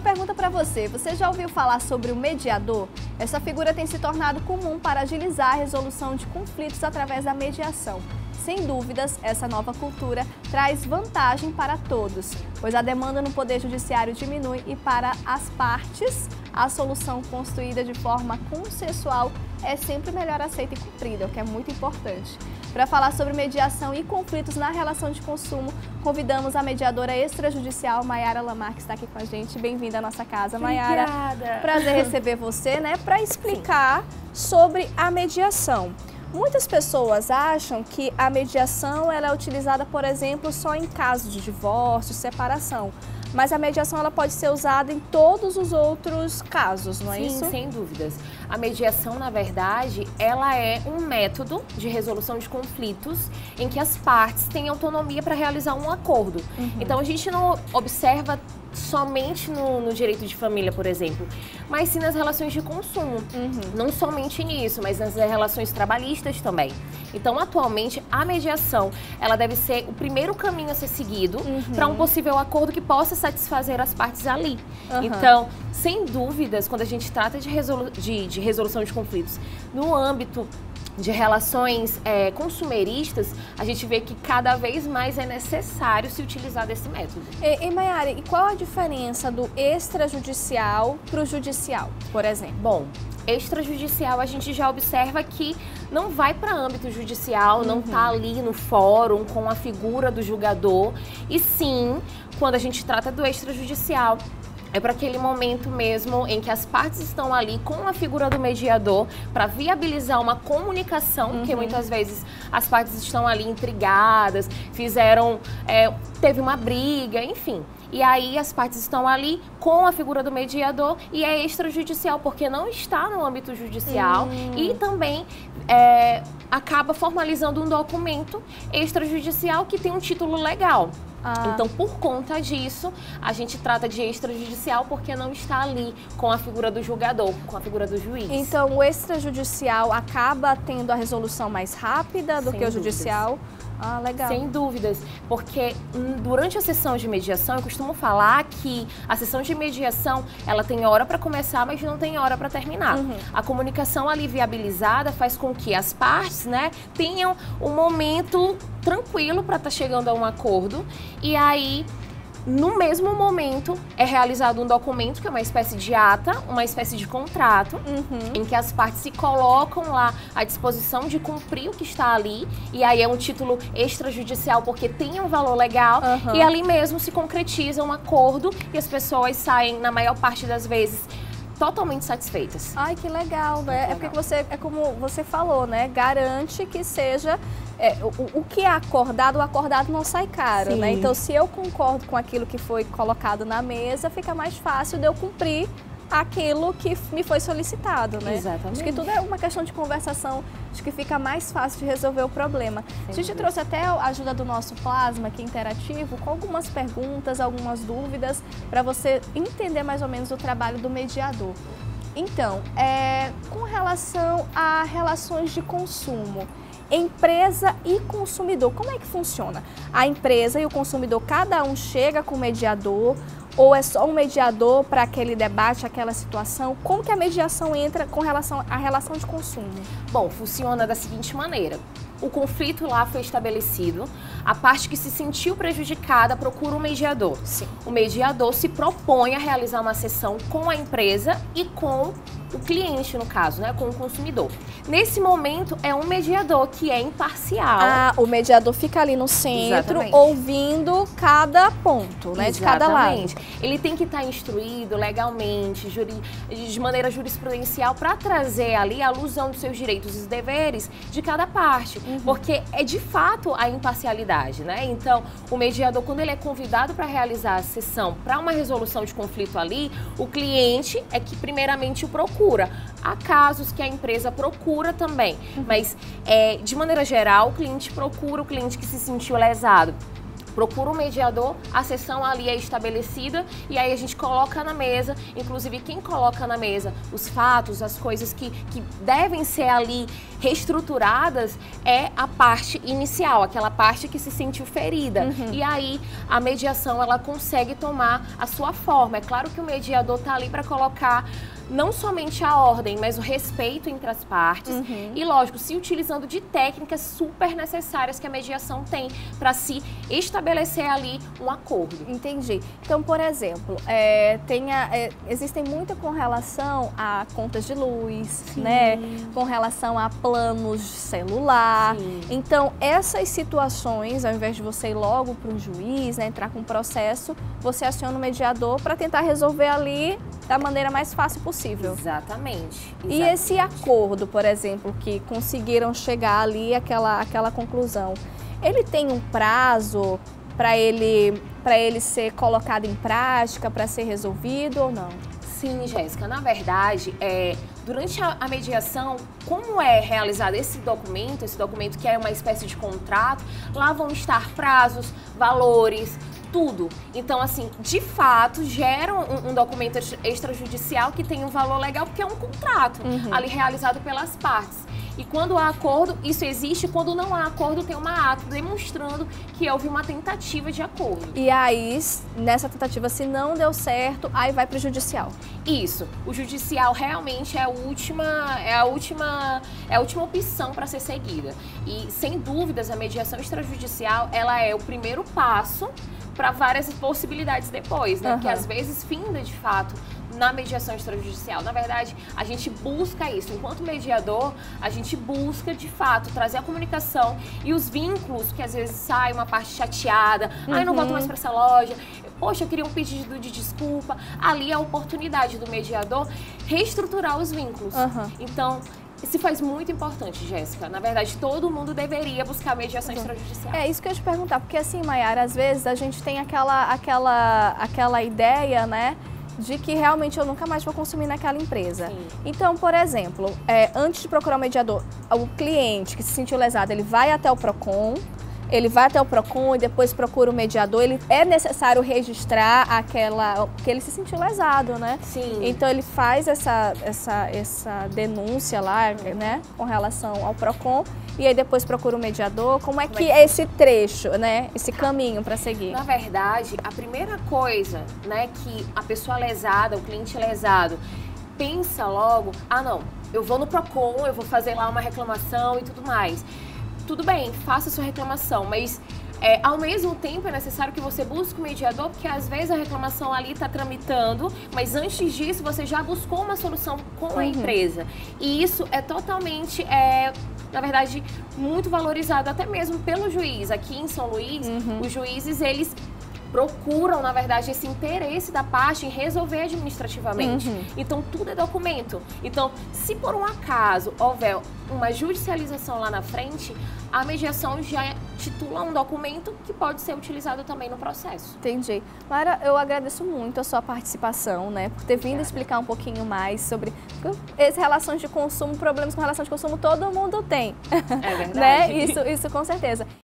pergunta para você. Você já ouviu falar sobre o mediador? Essa figura tem se tornado comum para agilizar a resolução de conflitos através da mediação. Sem dúvidas, essa nova cultura traz vantagem para todos, pois a demanda no Poder Judiciário diminui e para as partes, a solução construída de forma consensual é sempre melhor aceita e cumprida, o que é muito importante. Para falar sobre mediação e conflitos na relação de consumo, convidamos a mediadora extrajudicial Mayara Lamar, que está aqui com a gente. Bem-vinda à nossa casa, Mayara. Obrigada. Prazer receber você, né, para explicar sobre a mediação. Muitas pessoas acham que a mediação ela é utilizada, por exemplo, só em casos de divórcio, separação. Mas a mediação ela pode ser usada em todos os outros casos, não é isso? Sim, sem dúvidas. A mediação, na verdade, ela é um método de resolução de conflitos em que as partes têm autonomia para realizar um acordo. Então, a gente não observa somente no direito de família, por exemplo, mas sim nas relações de consumo. Não somente nisso, mas nas relações trabalhistas também. Então, atualmente, a mediação, ela deve ser o primeiro caminho a ser seguido para um possível acordo que possa satisfazer as partes ali. Então, sem dúvidas, quando a gente trata de resolução de conflitos no âmbito de relações consumeristas, a gente vê que cada vez mais é necessário se utilizar desse método. E Mayara, e qual a diferença do extrajudicial para o judicial, por exemplo? Bom, extrajudicial a gente já observa que não vai para âmbito judicial, não está ali no fórum com a figura do julgador, e sim, quando a gente trata do extrajudicial, é para aquele momento mesmo em que as partes estão ali com a figura do mediador para viabilizar uma comunicação, porque muitas vezes as partes estão ali intrigadas, teve uma briga, enfim. E aí as partes estão ali com a figura do mediador e é extrajudicial, porque não está no âmbito judicial e também acaba formalizando um documento extrajudicial que tem um título legal. Então, por conta disso, a gente trata de extrajudicial porque não está ali com a figura do julgador, com a figura do juiz. Então, o extrajudicial acaba tendo a resolução mais rápida do que o judicial? Ah, legal. Sem dúvidas, porque durante a sessão de mediação, eu costumo falar que a sessão de mediação, ela tem hora para começar, mas não tem hora para terminar. A comunicação ali viabilizada faz com que as partes, né, tenham um momento tranquilo para estar chegando a um acordo, e aí no mesmo momento é realizado um documento que é uma espécie de ata, uma espécie de contrato, em que as partes se colocam lá à disposição de cumprir o que está ali, e aí é um título extrajudicial porque tem um valor legal, e ali mesmo se concretiza um acordo e as pessoas saem, na maior parte das vezes, totalmente satisfeitas. Ai, que legal, né? É porque você, é como você falou, né? Garante que seja o que é acordado, o acordado não sai caro, né? Então, se eu concordo com aquilo que foi colocado na mesa, fica mais fácil de eu cumprir aquilo que me foi solicitado, né? Exatamente. Acho que tudo é uma questão de conversação, acho que fica mais fácil de resolver o problema. A gente trouxe até a ajuda do nosso Plasma aqui interativo, com algumas perguntas, algumas dúvidas, para você entender mais ou menos o trabalho do mediador. Então, com relação a relações de consumo, empresa e consumidor, como é que funciona? A empresa e o consumidor, cada um chega com o mediador, ou é só um mediador para aquele debate, aquela situação? Como que a mediação entra com relação à relação de consumo? Bom, funciona da seguinte maneira. O conflito lá foi estabelecido, a parte que se sentiu prejudicada procura um mediador. O mediador se propõe a realizar uma sessão com a empresa e com o cliente, no caso, né, com o consumidor. Nesse momento, é um mediador que é imparcial. O mediador fica ali no centro, ouvindo cada ponto, né, de cada lado. Ele tem que estar instruído legalmente, de maneira jurisprudencial, para trazer ali a alusão dos seus direitos e deveres de cada parte. Porque é de fato a imparcialidade, né? Então, o mediador, quando ele é convidado para realizar a sessão para uma resolução de conflito ali, o cliente é que primeiramente o procura. Há casos que a empresa procura também, mas de maneira geral, o cliente procura o cliente que se sentiu lesado. procura um mediador, a sessão ali é estabelecida e aí a gente coloca na mesa, inclusive quem coloca na mesa os fatos, as coisas que devem ser ali reestruturadas é a parte inicial, aquela parte que se sentiu ferida. E aí a mediação ela consegue tomar a sua forma. É claro que o mediador está ali para colocar não somente a ordem, mas o respeito entre as partes e, lógico, se utilizando de técnicas super necessárias que a mediação tem para se estabelecer ali um acordo. Entendi. Então, por exemplo, existem muito com relação a contas de luz, né? Com relação a planos de celular. Então, essas situações, ao invés de você ir logo para um juiz, né, entrar com um processo, você aciona o mediador para tentar resolver ali da maneira mais fácil possível. Exatamente. E esse acordo, por exemplo, que conseguiram chegar ali àquela conclusão, ele tem um prazo para ele ser colocado em prática, para ser resolvido ou não? Sim, Jéssica. Na verdade, durante a mediação, como é realizado esse documento que é uma espécie de contrato, lá vão estar prazos, valores, tudo. Então, assim, de fato, gera um documento extrajudicial que tem um valor legal, porque é um contrato ali realizado pelas partes. E quando há acordo, isso existe. Quando não há acordo, tem uma ata demonstrando que houve uma tentativa de acordo. E aí, nessa tentativa, se não deu certo, aí vai para o judicial. Isso. O judicial realmente é a última opção para ser seguida. E, sem dúvidas, a mediação extrajudicial, ela é o primeiro passo para várias possibilidades depois, né? Que às vezes finda de fato na mediação extrajudicial. Na verdade, a gente busca isso. Enquanto mediador, a gente busca de fato trazer a comunicação e os vínculos, que às vezes sai uma parte chateada, ai, não volto mais para essa loja, poxa, eu queria um pedido de desculpa. Ali é a oportunidade do mediador reestruturar os vínculos. Então, isso faz muito importante, Jéssica. Na verdade, todo mundo deveria buscar mediação extrajudicial. É isso que eu ia te perguntar, porque assim, Mayara, às vezes a gente tem aquela ideia, né, de que realmente eu nunca mais vou consumir naquela empresa. Então, por exemplo, antes de procurar o mediador, o cliente que se sentiu lesado, ele vai até o PROCON, e depois procura o mediador. É necessário registrar que ele se sentiu lesado, né? Então ele faz essa denúncia lá, né, com relação ao PROCON, e aí depois procura o mediador. Como é que é esse trecho, né, esse caminho para seguir? Na verdade, a primeira coisa, né, que a pessoa lesada, o cliente lesado, pensa logo, não, eu vou no PROCON, eu vou fazer lá uma reclamação e tudo mais. Tudo bem, faça sua reclamação, mas ao mesmo tempo é necessário que você busque o mediador, porque às vezes a reclamação ali está tramitando, mas antes disso você já buscou uma solução com a empresa. E isso é totalmente, na verdade, muito valorizado até mesmo pelo juiz. Aqui em São Luís, os juízes, eles procuram, na verdade, esse interesse da parte em resolver administrativamente. Então, tudo é documento. Então, se por um acaso houver uma judicialização lá na frente, a mediação já titula um documento que pode ser utilizado também no processo. Entendi. Mayara, eu agradeço muito a sua participação, né, por ter vindo explicar um pouquinho mais sobre as relações de consumo, problemas com relação de consumo todo mundo tem. É verdade. Né? Isso com certeza.